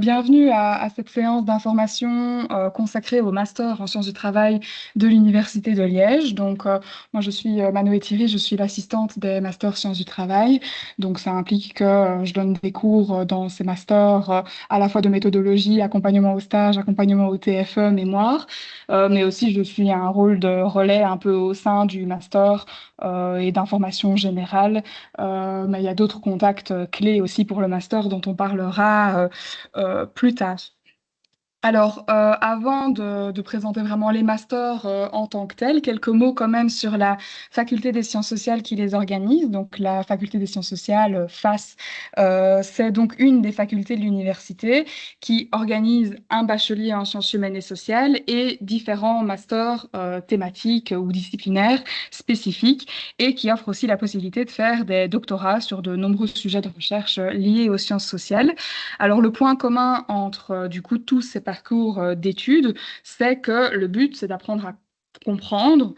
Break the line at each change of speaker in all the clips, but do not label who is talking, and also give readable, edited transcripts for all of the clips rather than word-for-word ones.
Bienvenue à cette séance d'information consacrée au master en sciences du travail de l'Université de Liège. Moi, je suis Manoé Thierry, je suis l'assistante des masters sciences du travail. Donc, ça implique que je donne des cours dans ces masters à la fois de méthodologie, accompagnement au stage, accompagnement au TFE, mémoire, mais aussi je suis un rôle de relais un peu au sein du master et d'information générale. Mais il y a d'autres contacts clés aussi pour le master dont on parlera plus tard. Alors, avant de présenter vraiment les masters en tant que tels, quelques mots quand même sur la faculté des sciences sociales qui les organise. Donc, la faculté des sciences sociales, FAS, c'est donc une des facultés de l'université qui organise un bachelier en sciences humaines et sociales et différents masters thématiques ou disciplinaires spécifiques et qui offre aussi la possibilité de faire des doctorats sur de nombreux sujets de recherche liés aux sciences sociales. Alors, le point commun entre, du coup, tous ces parcours d'études, c'est que le but, c'est d'apprendre à comprendre,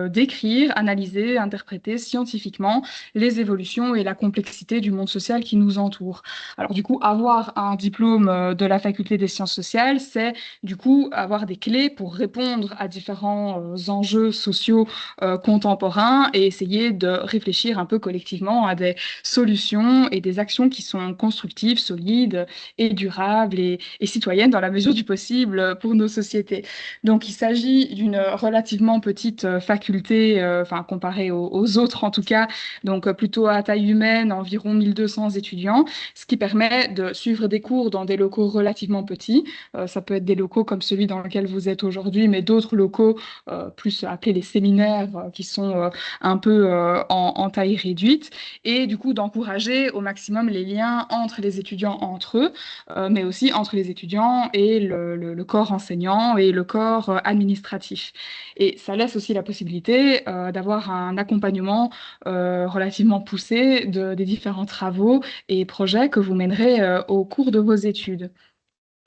d'écrire, analyser, interpréter scientifiquement les évolutions et la complexité du monde social qui nous entoure. Alors du coup, avoir un diplôme de la faculté des sciences sociales, c'est du coup avoir des clés pour répondre à différents enjeux sociaux contemporains et essayer de réfléchir un peu collectivement à des solutions et des actions qui sont constructives, solides et durables et citoyennes dans la mesure du possible pour nos sociétés. Donc, il s'agit d'une relativement petite faculté, enfin comparée aux autres en tout cas, donc plutôt à taille humaine, environ 1200 étudiants, ce qui permet de suivre des cours dans des locaux relativement petits. Ça peut être des locaux comme celui dans lequel vous êtes aujourd'hui, mais d'autres locaux plus appelés les séminaires qui sont un peu en taille réduite et du coup d'encourager au maximum les liens entre les étudiants entre eux, mais aussi entre les étudiants et le corps enseignant et le corps administratif. Et ça laisse aussi la possibilité d'avoir un accompagnement relativement poussé des différents travaux et projets que vous mènerez au cours de vos études.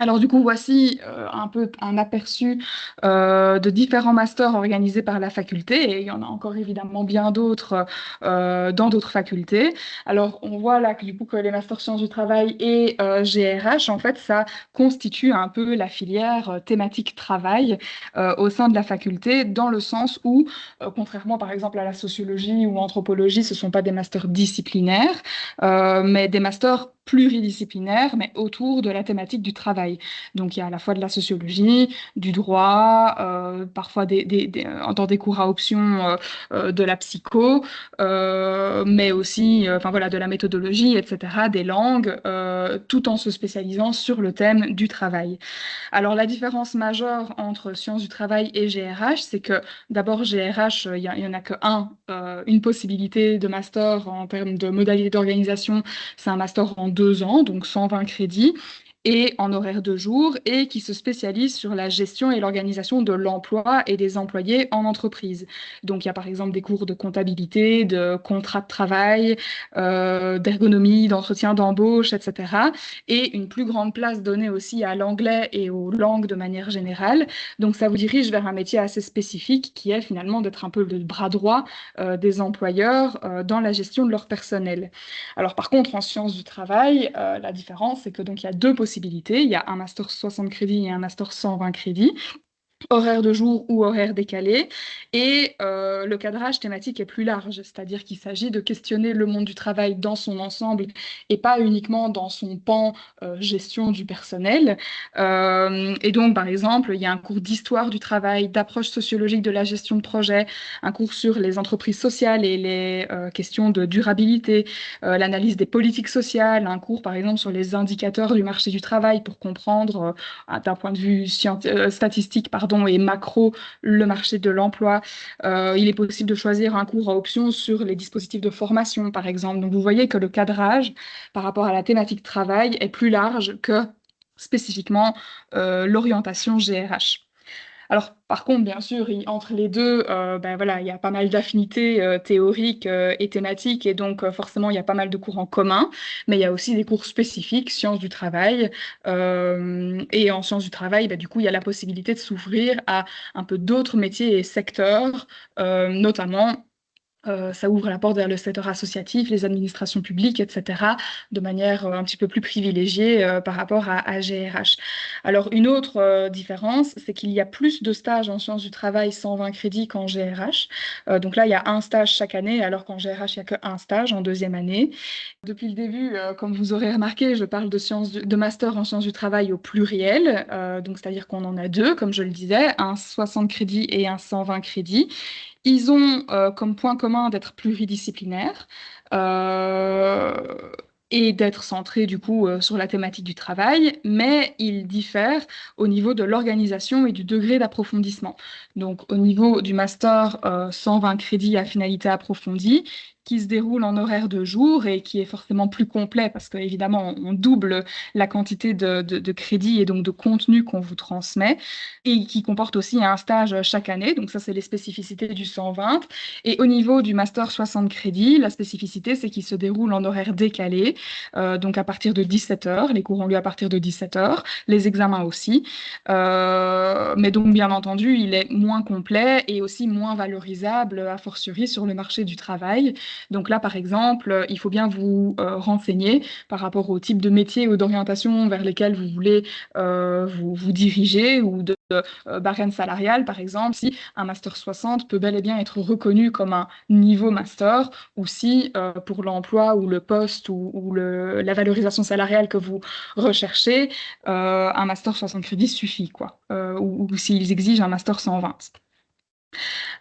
Alors du coup, voici un peu un aperçu de différents masters organisés par la faculté, et il y en a encore évidemment bien d'autres dans d'autres facultés. Alors on voit là que du coup que les masters sciences du travail et GRH, en fait, ça constitue un peu la filière thématique travail au sein de la faculté, dans le sens où, contrairement par exemple à la sociologie ou anthropologie, ce ne sont pas des masters disciplinaires, mais des masters pluridisciplinaires, mais autour de la thématique du travail. Donc il y a à la fois de la sociologie, du droit, parfois dans des cours à option de la psycho, mais aussi enfin, voilà, de la méthodologie, etc., des langues, tout en se spécialisant sur le thème du travail. Alors la différence majeure entre sciences du travail et GRH, c'est que d'abord GRH, il y en a que une possibilité de master en termes de modalité d'organisation, c'est un master en 2 ans, donc 120 crédits et en horaire de jour, et qui se spécialise sur la gestion et l'organisation de l'emploi et des employés en entreprise. Donc il y a par exemple des cours de comptabilité, de contrat de travail, d'ergonomie, d'entretien d'embauche, etc. Et une plus grande place donnée aussi à l'anglais et aux langues de manière générale. Donc ça vous dirige vers un métier assez spécifique qui est finalement d'être un peu le bras droit des employeurs dans la gestion de leur personnel. Alors par contre, en sciences du travail, la différence, c'est que donc il y a deux possibilités. Il y a un master 60 crédits et un master 120 crédits, horaire de jour ou horaire décalé, et le cadrage thématique est plus large, c'est-à-dire qu'il s'agit de questionner le monde du travail dans son ensemble et pas uniquement dans son pan gestion du personnel. Et donc, par exemple, il y a un cours d'histoire du travail, d'approche sociologique de la gestion de projet, un cours sur les entreprises sociales et les questions de durabilité, l'analyse des politiques sociales, un cours, par exemple, sur les indicateurs du marché du travail pour comprendre d'un point de vue statistique pardon, et macro le marché de l'emploi. Il est possible de choisir un cours à option sur les dispositifs de formation, par exemple. Donc vous voyez que le cadrage par rapport à la thématique travail est plus large que spécifiquement l'orientation GRH. Alors, par contre, bien sûr, entre les deux, ben voilà, il y a pas mal d'affinités théoriques et thématiques, et donc forcément, il y a pas mal de cours en commun, mais il y a aussi des cours spécifiques, sciences du travail, et en sciences du travail, ben, du coup, il y a la possibilité de s'ouvrir à un peu d'autres métiers et secteurs, notamment Ça ouvre la porte vers le secteur associatif, les administrations publiques, etc., de manière un petit peu plus privilégiée par rapport à GRH. Alors, une autre différence, c'est qu'il y a plus de stages en sciences du travail 120 crédits qu'en GRH. Donc là, il y a un stage chaque année, alors qu'en GRH, il n'y a qu'un stage en deuxième année. Depuis le début, comme vous aurez remarqué, je parle de master en sciences du travail au pluriel, donc c'est-à-dire qu'on en a deux, comme je le disais, un 60 crédits et un 120 crédits. Ils ont comme point commun d'être pluridisciplinaires euh, et d'être centrés du coup sur la thématique du travail, mais ils diffèrent au niveau de l'organisation et du degré d'approfondissement. Donc au niveau du master 120 crédits à finalité approfondie, qui se déroule en horaire de jour et qui est forcément plus complet parce qu'évidemment on double la quantité de crédits et donc de contenu qu'on vous transmet et qui comporte aussi un stage chaque année. Donc ça, c'est les spécificités du 120. Et au niveau du master 60 crédits, la spécificité, c'est qu'il se déroule en horaire décalé, donc à partir de 17 heures. Les cours ont lieu à partir de 17 heures, les examens aussi. Mais donc, bien entendu, il est moins complet et aussi moins valorisable, a fortiori, sur le marché du travail. Donc là, par exemple, il faut bien vous renseigner par rapport au type de métier ou d'orientation vers lesquels vous voulez vous diriger ou de barème salarial, par exemple, si un master 60 peut bel et bien être reconnu comme un niveau master, ou si pour l'emploi ou le poste ou la valorisation salariale que vous recherchez, un master 60 crédits suffit, quoi, ou s'ils exigent un master 120.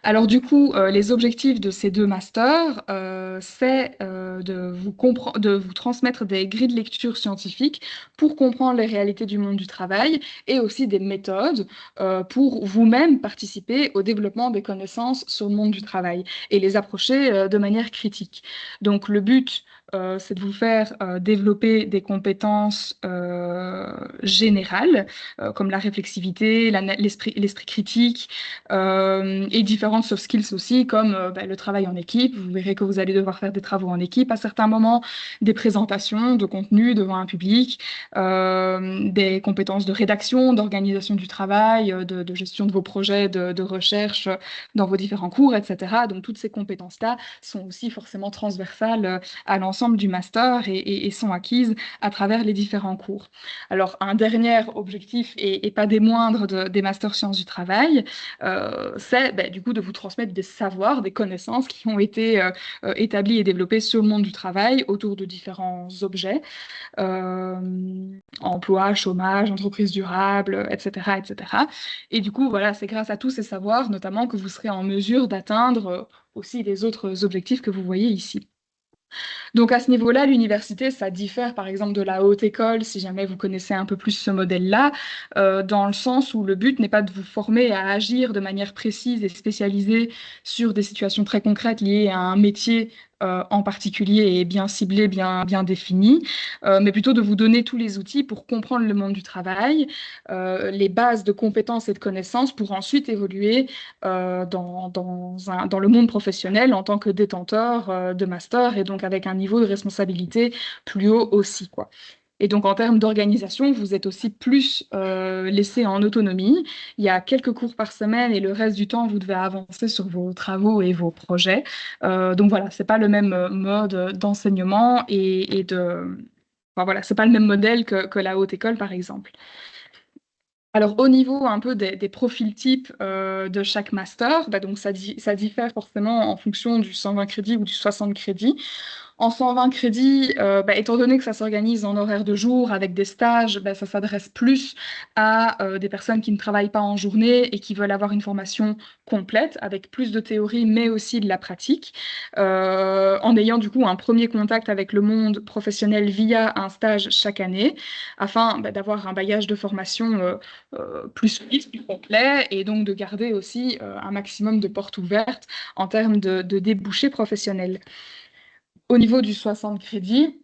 Alors du coup, les objectifs de ces deux masters, c'est de vous transmettre des grilles de lecture scientifiques pour comprendre les réalités du monde du travail et aussi des méthodes pour vous-même participer au développement des connaissances sur le monde du travail et les approcher de manière critique. Donc le but, c'est de vous faire développer des compétences générales, comme la réflexivité, l'esprit critique, et différentes soft skills aussi, comme le travail en équipe. Vous verrez que vous allez devoir faire des travaux en équipe à certains moments, des présentations de contenu devant un public, des compétences de rédaction, d'organisation du travail, de gestion de vos projets de recherche dans vos différents cours, etc. Donc toutes ces compétences-là sont aussi forcément transversales à l'ensemble du master et sont acquises à travers les différents cours. Alors un dernier objectif, et pas des moindres des masters sciences du travail, c'est du coup de vous transmettre des savoirs, des connaissances qui ont été établies et développées sur le monde du travail autour de différents objets, emploi, chômage, entreprise durable, etc., etc. Et du coup, voilà, c'est grâce à tous ces savoirs, notamment, que vous serez en mesure d'atteindre aussi les autres objectifs que vous voyez ici. Donc à ce niveau-là, l'université, ça diffère par exemple de la haute école, si jamais vous connaissez un peu plus ce modèle-là, dans le sens où le but n'est pas de vous former à agir de manière précise et spécialisée sur des situations très concrètes liées à un métier en particulier et bien ciblé, bien défini, mais plutôt de vous donner tous les outils pour comprendre le monde du travail, les bases de compétences et de connaissances pour ensuite évoluer dans le monde professionnel en tant que détenteur de master et donc avec un niveau de responsabilité plus haut aussi, quoi. Et donc, en termes d'organisation, vous êtes aussi plus laissé en autonomie. Il y a quelques cours par semaine et le reste du temps, vous devez avancer sur vos travaux et vos projets. Donc voilà, c'est pas le même mode d'enseignement Enfin, voilà, c'est pas le même modèle que la haute école, par exemple. Alors, au niveau un peu des profils types de chaque master, donc ça diffère forcément en fonction du 120 crédits ou du 60 crédits. En 120 crédits, étant donné que ça s'organise en horaire de jour avec des stages, ça s'adresse plus à des personnes qui ne travaillent pas en journée et qui veulent avoir une formation complète avec plus de théorie mais aussi de la pratique, en ayant du coup un premier contact avec le monde professionnel via un stage chaque année, afin d'avoir un bagage de formation plus solide, plus complet et donc de garder aussi un maximum de portes ouvertes en termes de débouchés professionnels. Au niveau du 60 crédits,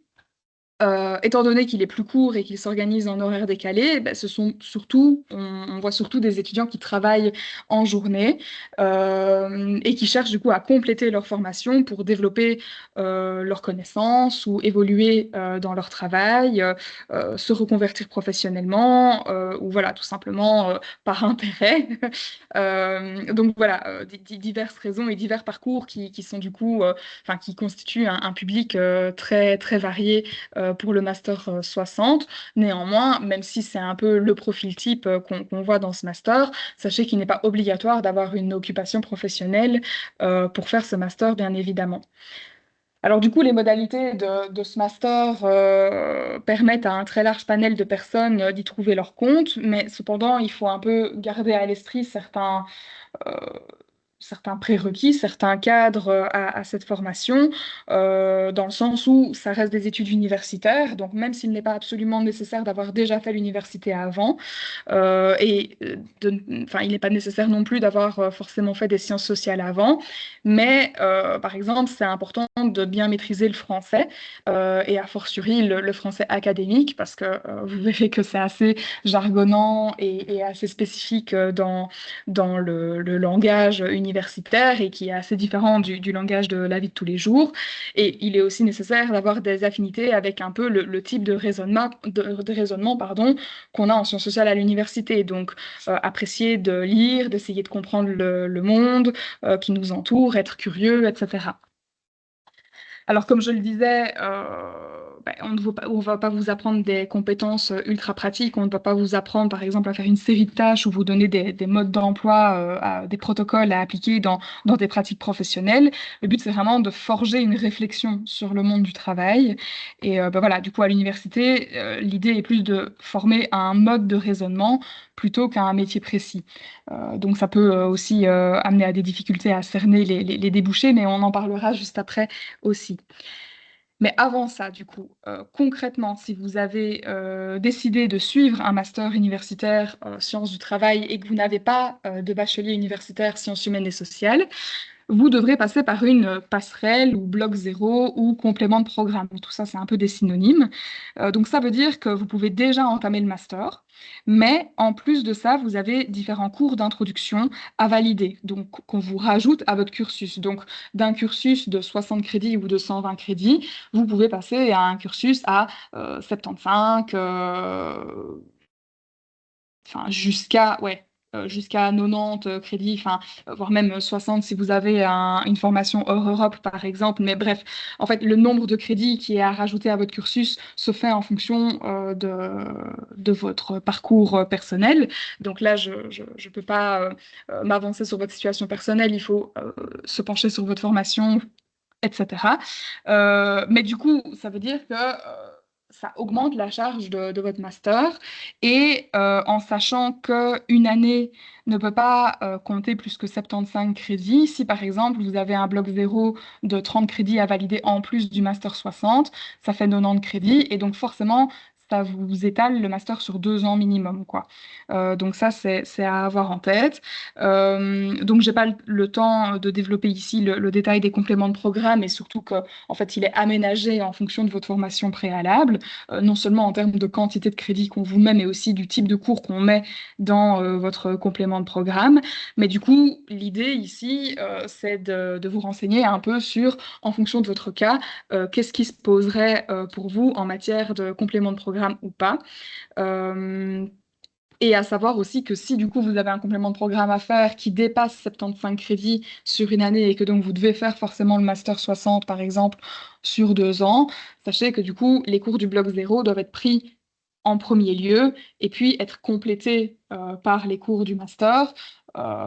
Étant donné qu'il est plus court et qu'il s'organise en horaire décalé, ben, on voit surtout des étudiants qui travaillent en journée et qui cherchent du coup à compléter leur formation pour développer leurs connaissances ou évoluer dans leur travail, se reconvertir professionnellement ou voilà, tout simplement par intérêt. Donc voilà, diverses raisons et divers parcours qui sont du coup, enfin, qui constituent un public très, très varié pour le master 60. Néanmoins, même si c'est un peu le profil type qu'on voit dans ce master, sachez qu'il n'est pas obligatoire d'avoir une occupation professionnelle pour faire ce master, bien évidemment. Alors du coup, les modalités de ce master permettent à un très large panel de personnes d'y trouver leur compte, mais cependant, il faut un peu garder à l'esprit euh, certains prérequis, certains cadres à cette formation, dans le sens où ça reste des études universitaires, donc même s'il n'est pas absolument nécessaire d'avoir déjà fait l'université avant, enfin, il n'est pas nécessaire non plus d'avoir forcément fait des sciences sociales avant, mais par exemple, c'est important de bien maîtriser le français et a fortiori le français académique, parce que vous verrez que c'est assez jargonnant et assez spécifique dans le langage universitaire et qui est assez différent du langage de la vie de tous les jours. Et il est aussi nécessaire d'avoir des affinités avec un peu le type de raisonnement pardon, qu'on a en sciences sociales à l'université. Donc, apprécier de lire, d'essayer de comprendre le monde qui nous entoure, être curieux, etc. Alors, comme je le disais, ben, on va pas vous apprendre des compétences ultra pratiques. On ne va pas vous apprendre, par exemple, à faire une série de tâches ou vous donner des modes d'emploi, des protocoles à appliquer dans des pratiques professionnelles. Le but, c'est vraiment de forger une réflexion sur le monde du travail. Et ben voilà, du coup, à l'université, l'idée est plus de former à un mode de raisonnement plutôt qu'à un métier précis. Donc, ça peut aussi amener à des difficultés à cerner les débouchés, mais on en parlera juste après aussi. Mais avant ça, du coup, concrètement, si vous avez décidé de suivre un master universitaire sciences du travail et que vous n'avez pas de bachelier universitaire sciences humaines et sociales, vous devrez passer par une passerelle ou bloc zéro ou complément de programme. Tout ça, c'est un peu des synonymes. Donc ça veut dire que vous pouvez déjà entamer le master, mais en plus de ça, vous avez différents cours d'introduction à valider, donc qu'on vous rajoute à votre cursus. Donc d'un cursus de 60 crédits ou de 120 crédits, vous pouvez passer à un cursus à 75, enfin jusqu'à 90 crédits, enfin voire même 60 si vous avez une formation hors Europe par exemple. Mais bref, en fait, le nombre de crédits qui est à rajouter à votre cursus se fait en fonction de votre parcours personnel. Donc là, je peux pas m'avancer sur votre situation personnelle. Il faut se pencher sur votre formation, etc. Mais du coup, ça veut dire que ça augmente la charge de votre master et en sachant qu'une année ne peut pas compter plus que 75 crédits, si par exemple vous avez un bloc zéro de 30 crédits à valider en plus du master 60, ça fait 90 crédits et donc forcément ça vous étale le master sur 2 ans minimum, quoi. Donc ça, c'est à avoir en tête. Donc, j'ai pas le temps de développer ici le détail des compléments de programme et surtout que, en fait, il est aménagé en fonction de votre formation préalable, non seulement en termes de quantité de crédit qu'on vous met, mais aussi du type de cours qu'on met dans votre complément de programme. Mais du coup, l'idée ici, c'est de vous renseigner un peu sur, en fonction de votre cas, qu'est-ce qui se poserait pour vous en matière de complément de programme ou pas. Euh, et à savoir aussi que si du coup vous avez un complément de programme à faire qui dépasse 75 crédits sur une année et que donc vous devez faire forcément le master 60 par exemple sur 2 ans, sachez que du coup les cours du bloc zéro doivent être pris en premier lieu et puis être complétés par les cours du master.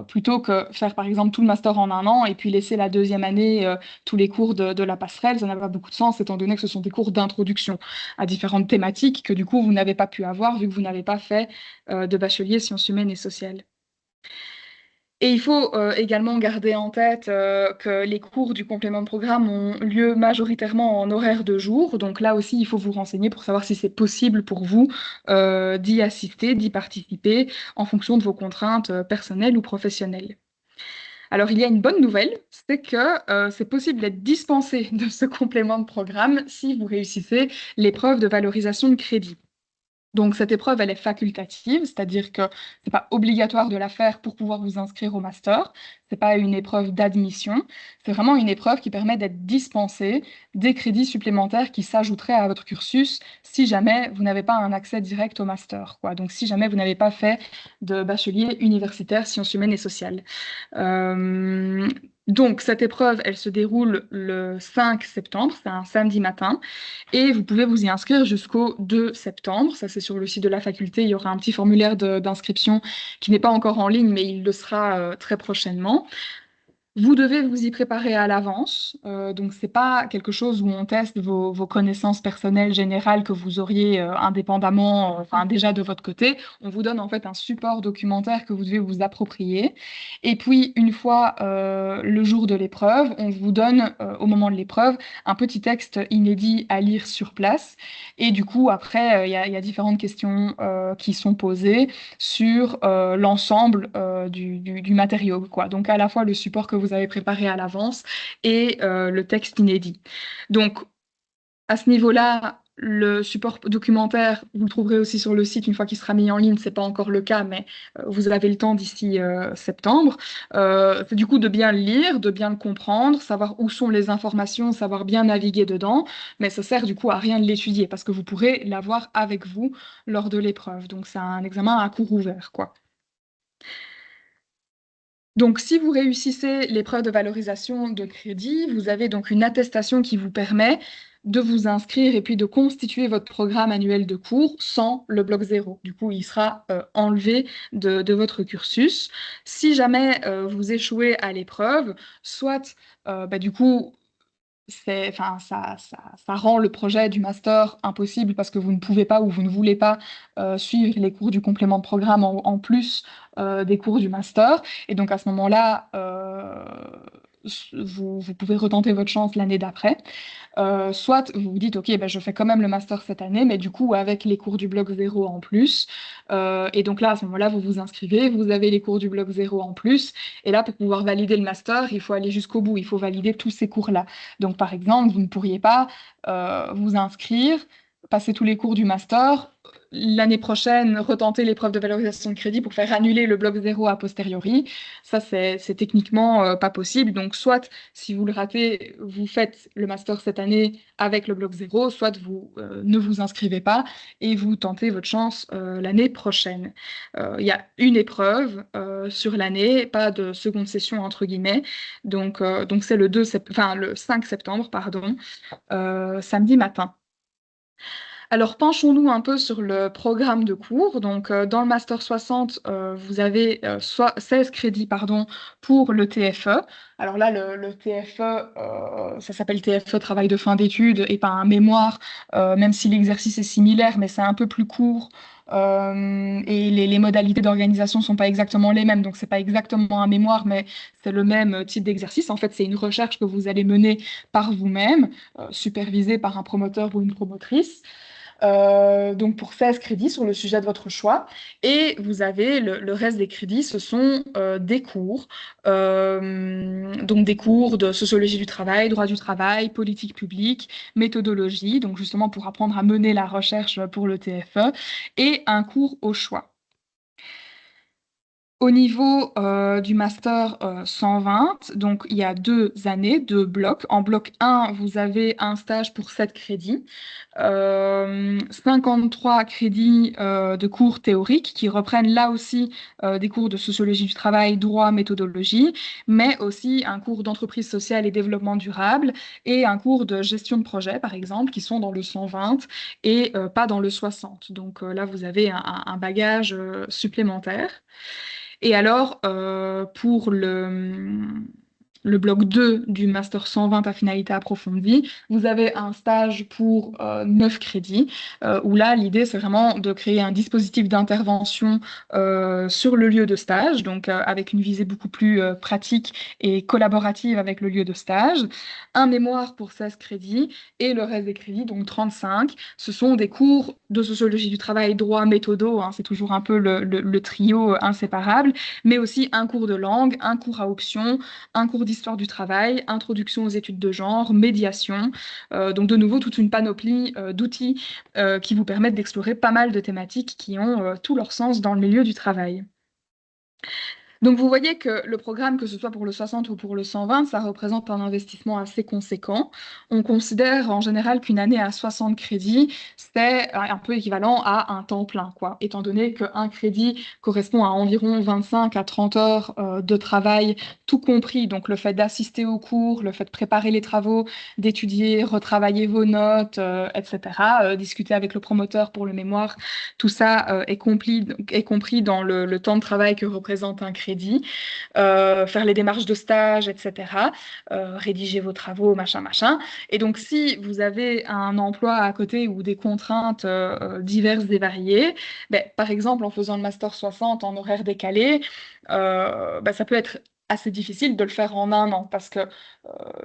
Plutôt que faire par exemple tout le master en un an et puis laisser la deuxième année tous les cours de la passerelle, ça n'a pas beaucoup de sens étant donné que ce sont des cours d'introduction à différentes thématiques que du coup vous n'avez pas pu avoir vu que vous n'avez pas fait de bachelier sciences humaines et sociales. Et il faut également garder en tête que les cours du complément de programme ont lieu majoritairement en horaire de jour. Donc là aussi, il faut vous renseigner pour savoir si c'est possible pour vous d'y assister, d'y participer en fonction de vos contraintes personnelles ou professionnelles. Alors, il y a une bonne nouvelle, c'est que c'est possible d'être dispensé de ce complément de programme si vous réussissez l'épreuve de valorisation de crédit. Donc, cette épreuve, elle est facultative, c'est-à-dire que c'est pas obligatoire de la faire pour pouvoir vous inscrire au master. C'est pas une épreuve d'admission. C'est vraiment une épreuve qui permet d'être dispensé des crédits supplémentaires qui s'ajouteraient à votre cursus si jamais vous n'avez pas un accès direct au master, quoi. Donc, si jamais vous n'avez pas fait de bachelier universitaire sciences humaines et sociales. Euh, donc, cette épreuve, elle se déroule le 5 septembre, c'est un samedi matin. Et vous pouvez vous y inscrire jusqu'au 2 septembre. Ça, c'est sur le site de la faculté. Il y aura un petit formulaire d'inscription qui n'est pas encore en ligne, mais il le sera très prochainement. Vous devez vous y préparer à l'avance, donc c'est pas quelque chose où on teste vos connaissances personnelles générales que vous auriez indépendamment, enfin déjà de votre côté. On vous donne en fait un support documentaire que vous devez vous approprier. Et puis une fois le jour de l'épreuve, on vous donne au moment de l'épreuve un petit texte inédit à lire sur place. Et du coup après il y a différentes questions qui sont posées sur l'ensemble du matériau, quoi. Donc à la fois le support que vous avez préparé à l'avance et le texte inédit. Donc à ce niveau-là, le support documentaire, vous le trouverez aussi sur le site une fois qu'il sera mis en ligne. C'est pas encore le cas, mais vous avez le temps d'ici septembre. C'est du coup de bien le lire, de bien le comprendre, savoir où sont les informations, savoir bien naviguer dedans. Mais ça sert du coup à rien de l'étudier parce que vous pourrez l'avoir avec vous lors de l'épreuve. Donc c'est un examen à cours ouvert, quoi. Donc, si vous réussissez l'épreuve de valorisation de crédit, vous avez donc une attestation qui vous permet de vous inscrire et puis de constituer votre programme annuel de cours sans le bloc zéro. Du coup, il sera enlevé de votre cursus. Si jamais vous échouez à l'épreuve, soit du coup, enfin, ça rend le projet du master impossible parce que vous ne pouvez pas ou vous ne voulez pas suivre les cours du complément de programme en plus des cours du master. Et donc à ce moment-là, vous pouvez retenter votre chance l'année d'après. Soit vous vous dites, OK, ben, je fais quand même le master cette année, mais du coup avec les cours du bloc zéro en plus. Et donc là, à ce moment-là, vous vous inscrivez, vous avez les cours du bloc zéro en plus. Et là, pour pouvoir valider le master, il faut aller jusqu'au bout, il faut valider tous ces cours-là. Donc, par exemple, vous ne pourriez pas vous inscrire, passer tous les cours du master, l'année prochaine, retenter l'épreuve de valorisation de crédit pour faire annuler le bloc zéro a posteriori. Ça, c'est techniquement pas possible. Donc, soit si vous le ratez, vous faites le master cette année avec le bloc zéro, soit vous ne vous inscrivez pas et vous tentez votre chance l'année prochaine. Il y a une épreuve sur l'année, pas de seconde session entre guillemets. Donc c'est le 5 septembre, pardon, samedi matin. Alors, penchons-nous un peu sur le programme de cours. Donc, dans le Master 60, vous avez 16 crédits pardon, pour le TFE. Alors là, le TFE, ça s'appelle TFE, travail de fin d'études, et pas un mémoire, même si l'exercice est similaire, mais c'est un peu plus court. Et les modalités d'organisation sont pas exactement les mêmes, donc c'est pas exactement un mémoire, mais c'est le même type d'exercice. En fait, c'est une recherche que vous allez mener par vous-même, supervisée par un promoteur ou une promotrice. Donc pour 16 crédits sur le sujet de votre choix. Et vous avez le reste des crédits, ce sont des cours. Donc des cours de sociologie du travail, droit du travail, politique publique, méthodologie, donc justement pour apprendre à mener la recherche pour le TFE, et un cours au choix. Au niveau du master 120, donc il y a 2 années, 2 blocs. En bloc 1, vous avez un stage pour 7 crédits, 53 crédits de cours théoriques qui reprennent là aussi des cours de sociologie du travail, droit, méthodologie, mais aussi un cours d'entreprise sociale et développement durable et un cours de gestion de projet, par exemple, qui sont dans le 120 et pas dans le 60. Donc là, vous avez un bagage supplémentaire. Et alors, pour le bloc 2 du Master 120 à finalité approfondie, vous avez un stage pour 9 crédits, où là, l'idée, c'est vraiment de créer un dispositif d'intervention sur le lieu de stage, donc avec une visée beaucoup plus pratique et collaborative avec le lieu de stage, un mémoire pour 16 crédits, et le reste des crédits, donc 35, ce sont des cours de sociologie du travail, droit, méthodo, hein, c'est toujours un peu le trio inséparable, mais aussi un cours de langue, un cours à option, un cours d'histoire du travail, introduction aux études de genre, médiation. Donc de nouveau, toute une panoplie d'outils qui vous permettent d'explorer pas mal de thématiques qui ont tout leur sens dans le milieu du travail. Donc vous voyez que le programme, que ce soit pour le 60 ou pour le 120, ça représente un investissement assez conséquent. On considère en général qu'une année à 60 crédits, c'est un peu équivalent à un temps plein, quoi, étant donné qu'un crédit correspond à environ 25 à 30 heures de travail, tout compris, donc le fait d'assister aux cours, le fait de préparer les travaux, d'étudier, retravailler vos notes, etc., discuter avec le promoteur pour le mémoire, tout ça est compris dans le temps de travail que représente un crédit, faire les démarches de stage, etc., rédiger vos travaux, machin, machin. Et donc, si vous avez un emploi à côté ou des contraintes diverses et variées, ben, par exemple, en faisant le Master 60 en horaire décalé, ben, ça peut être assez difficile de le faire en un an parce que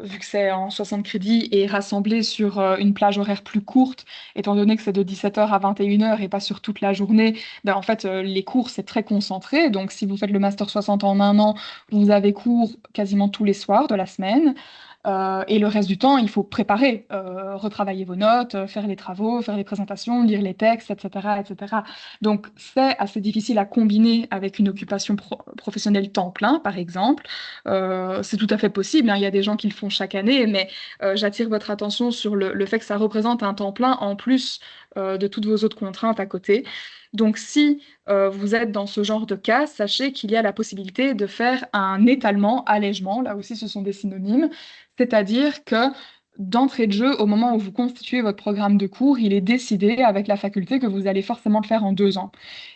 vu que c'est en 60 crédits et rassemblé sur une plage horaire plus courte, étant donné que c'est de 17 h à 21 h et pas sur toute la journée, ben en fait, les cours, c'est très concentré. Donc, si vous faites le Master 60 en un an, vous avez cours quasiment tous les soirs de la semaine. Et le reste du temps, il faut préparer, retravailler vos notes, faire les travaux, faire les présentations, lire les textes, etc., etc. Donc, c'est assez difficile à combiner avec une occupation professionnelle temps plein, par exemple. C'est tout à fait possible, hein, il y a des gens qui le font chaque année, mais j'attire votre attention sur le fait que ça représente un temps plein en plus de toutes vos autres contraintes à côté. Donc, si vous êtes dans ce genre de cas, sachez qu'il y a la possibilité de faire un étalement, allègement, là aussi ce sont des synonymes, c'est-à-dire que d'entrée de jeu, au moment où vous constituez votre programme de cours, il est décidé avec la faculté que vous allez forcément le faire en 2 ans.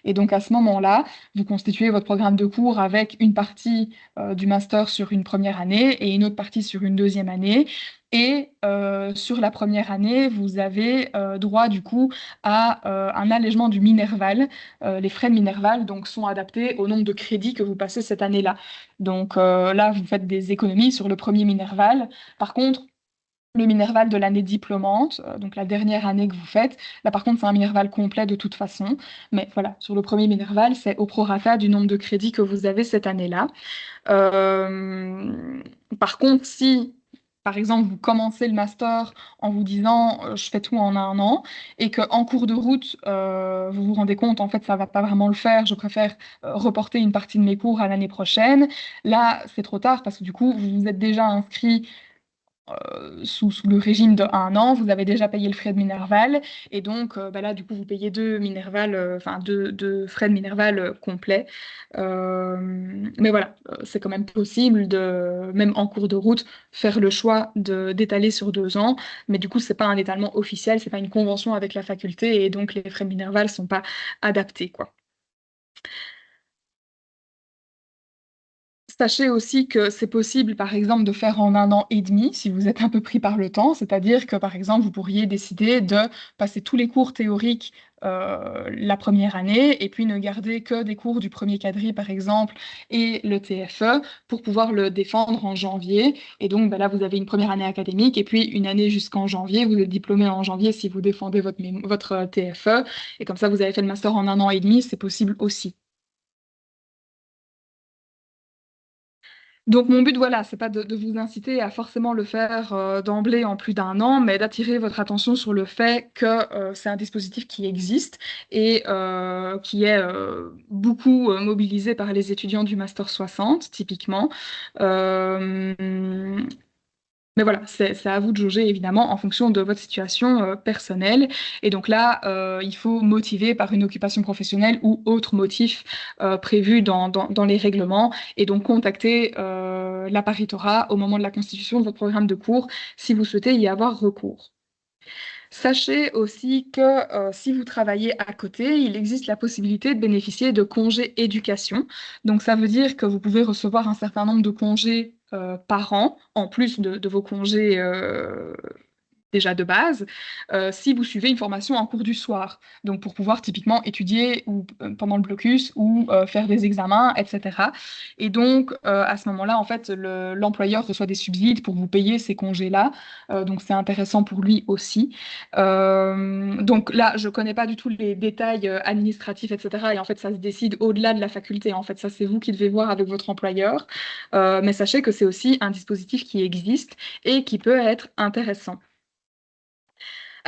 Et donc à ce moment-là, vous constituez votre programme de cours avec une partie du master sur une première année et une autre partie sur une deuxième année. Et sur la première année, vous avez droit du coup à un allègement du Minerval. Les frais de Minerval donc, sont adaptés au nombre de crédits que vous passez cette année-là. Donc là, vous faites des économies sur le premier Minerval. Par contre, le Minerval de l'année diplômante, donc la dernière année que vous faites, là par contre, c'est un Minerval complet de toute façon. Mais voilà, sur le premier Minerval, c'est au prorata du nombre de crédits que vous avez cette année-là. Euh, Par contre, si, par exemple, vous commencez le master en vous disant je fais tout en un an et qu'en cours de route, vous vous rendez compte, en fait, ça va pas vraiment le faire, je préfère reporter une partie de mes cours à l'année prochaine, là, c'est trop tard parce que du coup, vous vous êtes déjà inscrit sous le régime de un an, vous avez déjà payé le frais de Minerval, et donc bah là, du coup, vous payez deux Minerval, enfin deux frais de Minerval complets. Mais voilà, c'est quand même possible de, même en cours de route, faire le choix d'étaler sur 2 ans, mais du coup, c'est pas un étalement officiel, c'est pas une convention avec la faculté, et donc les frais de Minerval sont pas adaptés, quoi. Sachez aussi que c'est possible, par exemple, de faire en un an et demi, si vous êtes un peu pris par le temps. C'est-à-dire que, par exemple, vous pourriez décider de passer tous les cours théoriques la première année et puis ne garder que des cours du premier quadri, par exemple, et le TFE pour pouvoir le défendre en janvier. Et donc, ben là, vous avez une première année académique et puis une année jusqu'en janvier. Vous êtes diplômé en janvier si vous défendez votre TFE. Et comme ça, vous avez fait le master en un an et demi. C'est possible aussi. Donc mon but, voilà, c'est pas de vous inciter à forcément le faire d'emblée en plus d'un an, mais d'attirer votre attention sur le fait que c'est un dispositif qui existe et qui est beaucoup mobilisé par les étudiants du Master 60, typiquement. Euh, mais voilà, c'est à vous de jauger évidemment en fonction de votre situation personnelle. Et donc là, il faut motiver par une occupation professionnelle ou autre motif prévu dans les règlements. Et donc contacter la paritorat au moment de la constitution de votre programme de cours si vous souhaitez y avoir recours. Sachez aussi que si vous travaillez à côté, il existe la possibilité de bénéficier de congés éducation. Donc ça veut dire que vous pouvez recevoir un certain nombre de congés par an, en plus de vos congés déjà de base, si vous suivez une formation en cours du soir. Donc pour pouvoir typiquement étudier ou, pendant le blocus ou faire des examens, etc. Et donc à ce moment-là, en fait, l'employeur reçoit des subsides pour vous payer ces congés-là. Donc c'est intéressant pour lui aussi. Donc là, je connais pas du tout les détails administratifs, etc. Et en fait, ça se décide au-delà de la faculté. En fait, ça, c'est vous qui devez voir avec votre employeur. Mais sachez que c'est aussi un dispositif qui existe et qui peut être intéressant.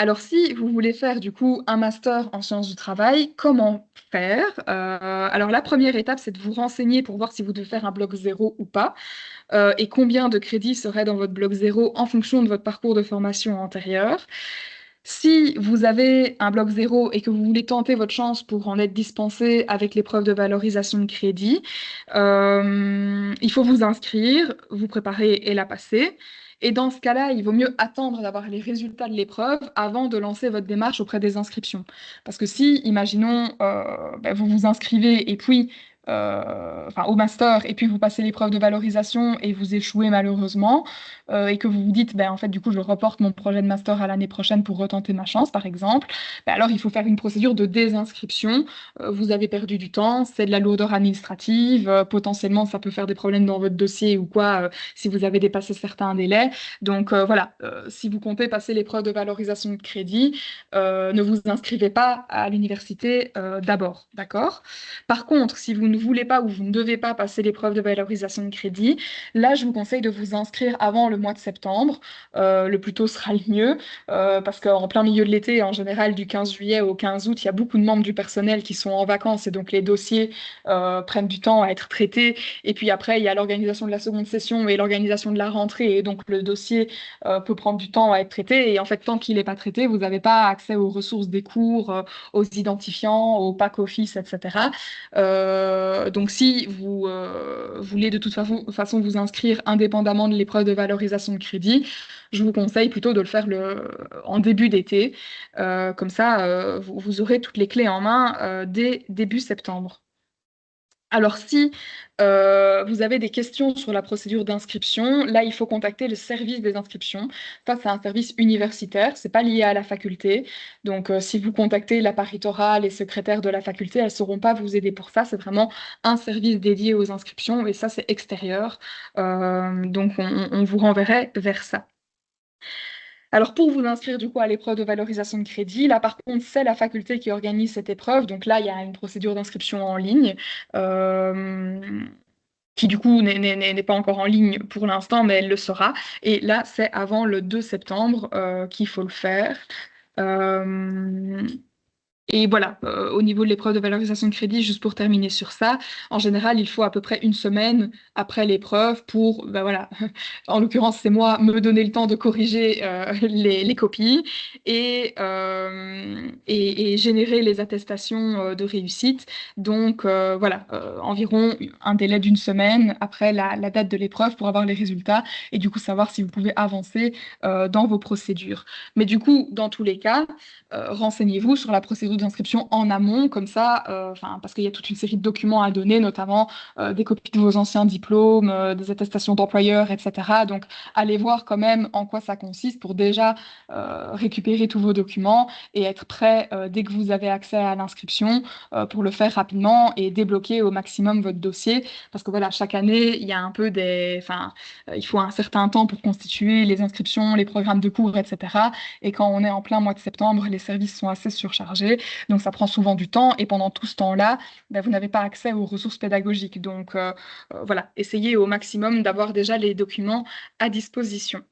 Alors, si vous voulez faire du coup un master en sciences du travail, comment faire? Alors, la première étape, c'est de vous renseigner pour voir si vous devez faire un bloc zéro ou pas, et combien de crédits seraient dans votre bloc zéro en fonction de votre parcours de formation antérieur. Si vous avez un bloc zéro et que vous voulez tenter votre chance pour en être dispensé avec l'épreuve de valorisation de crédit, il faut vous inscrire, vous préparer et la passer. Et dans ce cas-là, il vaut mieux attendre d'avoir les résultats de l'épreuve avant de lancer votre démarche auprès des inscriptions. Parce que si, imaginons, vous vous inscrivez et puis au master, et puis vous passez l'épreuve de valorisation et vous échouez malheureusement, et que vous vous dites, en fait, du coup, je reporte mon projet de master à l'année prochaine pour retenter ma chance, par exemple, alors il faut faire une procédure de désinscription. Vous avez perdu du temps, c'est de la lourdeur administrative, potentiellement ça peut faire des problèmes dans votre dossier ou quoi, si vous avez dépassé certains délais. Donc voilà, si vous comptez passer l'épreuve de valorisation de crédit, ne vous inscrivez pas à l'université d'abord, d'accord? Par contre, si vous ne voulez pas ou vous ne devez pas passer l'épreuve de valorisation de crédit, là, je vous conseille de vous inscrire avant le mois de septembre. Le plus tôt sera le mieux, parce qu'en plein milieu de l'été, en général, du 15 juillet au 15 août, il y a beaucoup de membres du personnel qui sont en vacances et donc les dossiers prennent du temps à être traités. Et puis après, il y a l'organisation de la seconde session et l'organisation de la rentrée. Et donc le dossier peut prendre du temps à être traité. Et en fait, tant qu'il n'est pas traité, vous n'avez pas accès aux ressources des cours, aux identifiants, au pack office, etc. Donc si vous voulez de toute façon vous inscrire indépendamment de l'épreuve de valorisation de crédit, je vous conseille plutôt de le faire en début d'été. Comme ça, vous aurez toutes les clés en main dès début septembre. Alors, si vous avez des questions sur la procédure d'inscription, là, il faut contacter le service des inscriptions. Ça, c'est un service universitaire, c'est pas lié à la faculté. Donc, si vous contactez la paritorat, les secrétaires de la faculté, elles ne sauront pas vous aider pour ça. C'est vraiment un service dédié aux inscriptions et ça, c'est extérieur. Donc, on vous renverrait vers ça. Alors, pour vous inscrire du coup à l'épreuve de valorisation de crédit, là par contre, c'est la faculté qui organise cette épreuve. Donc là, il y a une procédure d'inscription en ligne euh, qui du coup n'est pas encore en ligne pour l'instant, mais elle le sera. Et là, c'est avant le 2 septembre qu'il faut le faire. Euh, et voilà, au niveau de l'épreuve de valorisation de crédit, juste pour terminer sur ça, en général, il faut à peu près une semaine après l'épreuve pour, voilà, en l'occurrence, c'est moi, me donner le temps de corriger les copies et générer les attestations de réussite. Donc voilà, environ un délai d'une semaine après la date de l'épreuve pour avoir les résultats et du coup savoir si vous pouvez avancer dans vos procédures. Mais du coup, dans tous les cas, renseignez-vous sur la procédure d'inscription en amont, comme ça, parce qu'il y a toute une série de documents à donner, notamment des copies de vos anciens diplômes, des attestations d'employeurs, etc. Donc, allez voir quand même en quoi ça consiste pour déjà récupérer tous vos documents et être prêt dès que vous avez accès à l'inscription pour le faire rapidement et débloquer au maximum votre dossier. Parce que voilà, chaque année, il y a un peu il faut un certain temps pour constituer les inscriptions, les programmes de cours, etc. Et quand on est en plein mois de septembre, les services sont assez surchargés, donc ça prend souvent du temps. Et pendant tout ce temps-là, vous n'avez pas accès aux ressources pédagogiques. Donc voilà, essayez au maximum d'avoir déjà les documents à disposition.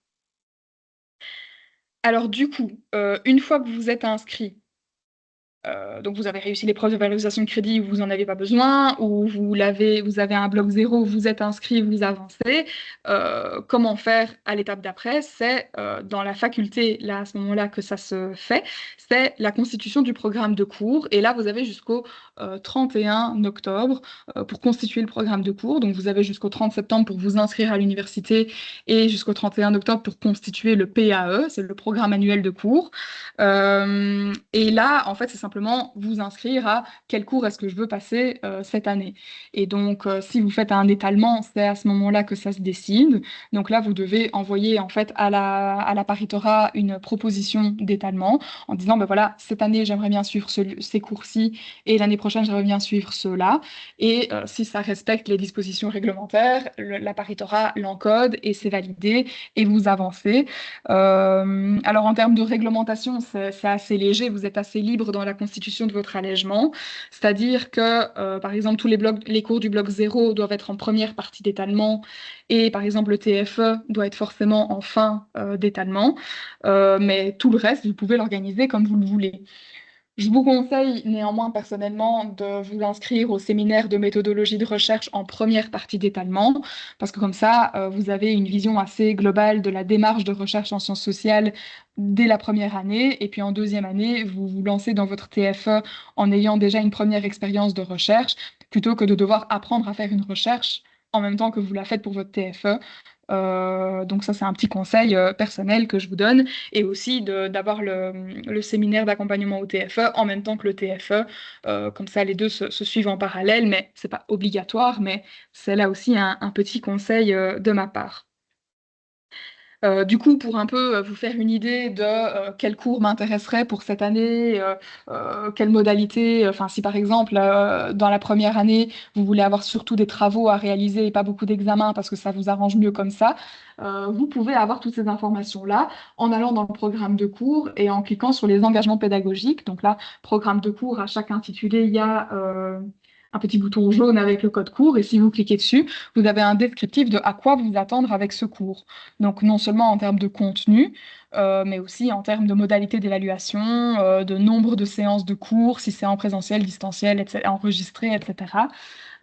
Alors du coup, une fois que vous vous êtes inscrit, donc vous avez réussi l'épreuve de valorisation de crédit, vous n'en avez pas besoin, ou vous avez un bloc zéro, vous êtes inscrit, vous avancez. Comment faire à l'étape d'après? C'est dans la faculté, là à ce moment-là que ça se fait, c'est la constitution du programme de cours. Et là, vous avez jusqu'au 31 octobre pour constituer le programme de cours. Donc vous avez jusqu'au 30 septembre pour vous inscrire à l'université et jusqu'au 31 octobre pour constituer le PAE, c'est le programme annuel de cours. Et là, en fait, c'est simplement simplement vous inscrire à quel cours est-ce que je veux passer cette année. Et donc, si vous faites un étalement, c'est à ce moment-là que ça se décide. Donc là, vous devez envoyer en fait à la paritorat une proposition d'étalement en disant, ben voilà, cette année, j'aimerais bien suivre ces cours-ci et l'année prochaine, j'aimerais bien suivre ceux-là. Et si ça respecte les dispositions réglementaires, la paritorat l'encode et c'est validé et vous avancez. Alors en termes de réglementation, c'est assez léger, vous êtes assez libre dans la constitution de votre allègement, c'est-à-dire que par exemple tous les cours du bloc 0 doivent être en première partie d'étalement et par exemple le TFE doit être forcément en fin d'étalement, mais tout le reste, vous pouvez l'organiser comme vous le voulez. Je vous conseille néanmoins personnellement de vous inscrire au séminaire de méthodologie de recherche en première partie d'étalement, parce que comme ça, vous avez une vision assez globale de la démarche de recherche en sciences sociales dès la première année, et puis en deuxième année, vous vous lancez dans votre TFE en ayant déjà une première expérience de recherche, plutôt que de devoir apprendre à faire une recherche en même temps que vous la faites pour votre TFE. Donc ça, c'est un petit conseil personnel que je vous donne. Et aussi d'avoir le séminaire d'accompagnement au TFE en même temps que le TFE. Comme ça, les deux se suivent en parallèle, mais c'est pas obligatoire, mais c'est là aussi un petit conseil de ma part. Du coup, pour un peu vous faire une idée de quel cours m'intéresserait pour cette année, quelle modalité, enfin si par exemple dans la première année vous voulez avoir surtout des travaux à réaliser et pas beaucoup d'examens parce que ça vous arrange mieux comme ça, vous pouvez avoir toutes ces informations-là en allant dans le programme de cours et en cliquant sur les engagements pédagogiques. Donc là, programme de cours, à chaque intitulé, il y a un petit bouton jaune avec le code cours et si vous cliquez dessus, vous avez un descriptif de à quoi vous attendre avec ce cours. Donc non seulement en termes de contenu, mais aussi en termes de modalités d'évaluation, de nombre de séances de cours, si c'est en présentiel, distanciel, etc., enregistré, etc.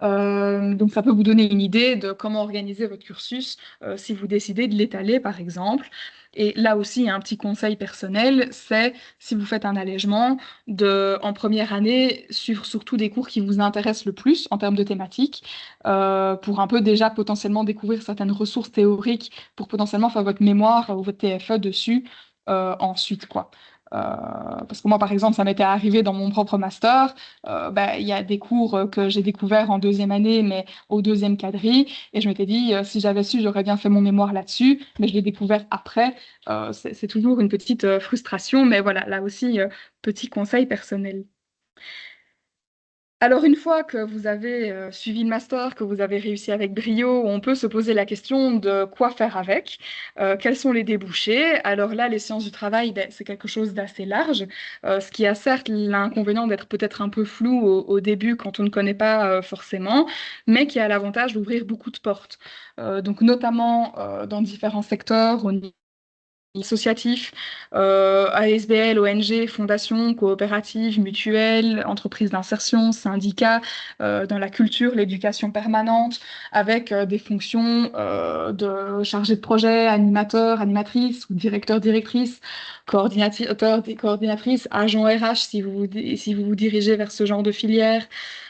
Donc ça peut vous donner une idée de comment organiser votre cursus si vous décidez de l'étaler, par exemple. Et là aussi, un petit conseil personnel, c'est si vous faites un allègement, en première année, suivre surtout des cours qui vous intéressent le plus en termes de thématiques, pour un peu déjà potentiellement découvrir certaines ressources théoriques, pour potentiellement faire votre mémoire ou votre TFE dessus ensuite, quoi. Parce que moi, par exemple, ça m'était arrivé dans mon propre master. Il y a des cours que j'ai découverts en deuxième année, mais au deuxième quadri. Et je m'étais dit, si j'avais su, j'aurais bien fait mon mémoire là-dessus. Mais je l'ai découvert après. C'est toujours une petite frustration. Mais voilà, là aussi, petit conseil personnel. Alors, une fois que vous avez suivi le master, que vous avez réussi avec brio, on peut se poser la question de quoi faire avec, quels sont les débouchés. Alors là, les sciences du travail, ben, c'est quelque chose d'assez large, ce qui a certes l'inconvénient d'être peut-être un peu flou au début quand on ne connaît pas forcément, mais qui a l'avantage d'ouvrir beaucoup de portes. Donc notamment dans différents secteurs, au niveau associatifs, ASBL, ONG, fondations, coopératives, mutuelles, entreprises d'insertion, syndicats, dans la culture, l'éducation permanente, avec des fonctions de chargé de projet, animateur, animatrice ou directeur, directrice, coordinateur, coordinatrice, agent RH si vous vous dirigez vers ce genre de filière,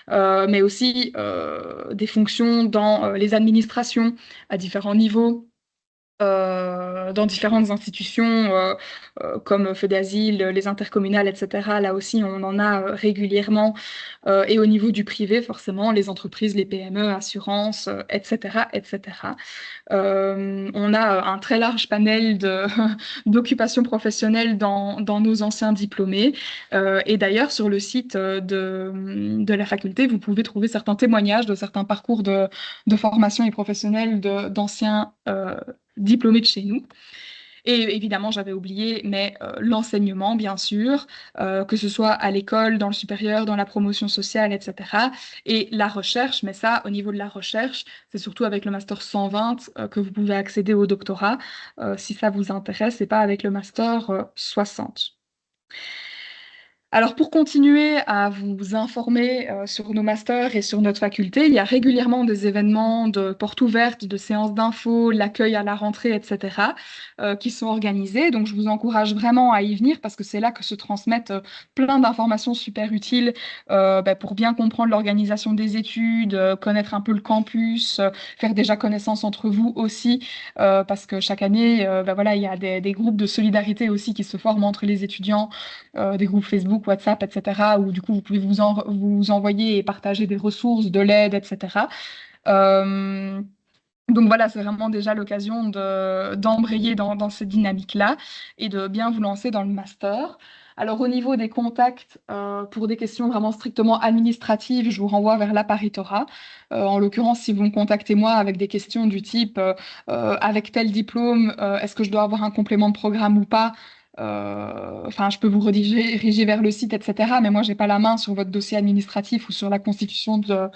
mais aussi des fonctions dans les administrations à différents niveaux dans différentes institutions comme Feu d'Asile, les intercommunales, etc. Là aussi, on en a régulièrement. Et au niveau du privé, forcément, les entreprises, les PME, assurances, etc., etc. On a un très large panel d'occupations professionnelles dans nos anciens diplômés. Et d'ailleurs, sur le site de la faculté, vous pouvez trouver certains témoignages de certains parcours de formation et professionnels d'anciens diplômés de chez nous. Et évidemment, j'avais oublié, mais l'enseignement, bien sûr, que ce soit à l'école, dans le supérieur, dans la promotion sociale, etc. Et la recherche, mais ça, au niveau de la recherche, c'est surtout avec le master 120 que vous pouvez accéder au doctorat, si ça vous intéresse, et pas avec le master 60. Alors pour continuer à vous informer sur nos masters et sur notre faculté, il y a régulièrement des événements de portes ouvertes, de séances d'infos, l'accueil à la rentrée, etc., qui sont organisés. Donc je vous encourage vraiment à y venir parce que c'est là que se transmettent plein d'informations super utiles pour bien comprendre l'organisation des études, connaître un peu le campus, faire déjà connaissance entre vous aussi, parce que chaque année, voilà, il y a des groupes de solidarité aussi qui se forment entre les étudiants, des groupes Facebook Facebook, WhatsApp, etc., où du coup vous pouvez vous envoyer et partager des ressources, de l'aide, etc. Euh, donc voilà, c'est vraiment déjà l'occasion d'embrayer dans cette dynamique-là et de bien vous lancer dans le master. Alors au niveau des contacts, pour des questions vraiment strictement administratives, je vous renvoie vers l'Apparitora. En l'occurrence, si vous me contactez moi avec des questions du type avec tel diplôme, est-ce que je dois avoir un complément de programme ou pas? Enfin, je peux vous rediriger vers le site, etc. Mais moi, j'ai pas la main sur votre dossier administratif ou sur la constitution de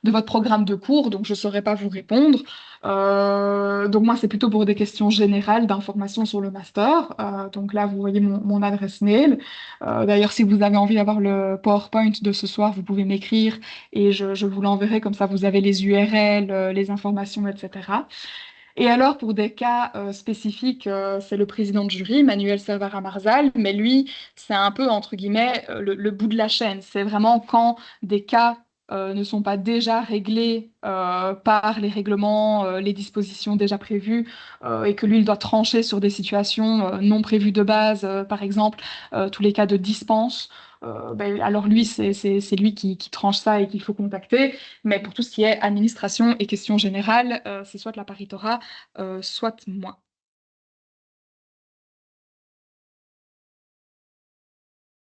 votre programme de cours, donc je saurais pas vous répondre. Donc moi, c'est plutôt pour des questions générales d'informations sur le master. Donc là, vous voyez mon adresse mail. D'ailleurs, si vous avez envie d'avoir le PowerPoint de ce soir, vous pouvez m'écrire et je vous l'enverrai. Comme ça, vous avez les URL, les informations, etc. Et alors, pour des cas spécifiques, c'est le président de jury, Manuel Servara Marzal, mais lui, c'est un peu, entre guillemets, le bout de la chaîne. C'est vraiment quand des cas ne sont pas déjà réglés par les règlements, les dispositions déjà prévues, et que lui, il doit trancher sur des situations non prévues de base, par exemple, tous les cas de dispense. Ben, alors lui, c'est lui qui tranche ça et qu'il faut contacter. Mais pour tout ce qui est administration et questions générales, c'est soit de la paritora, soit moi.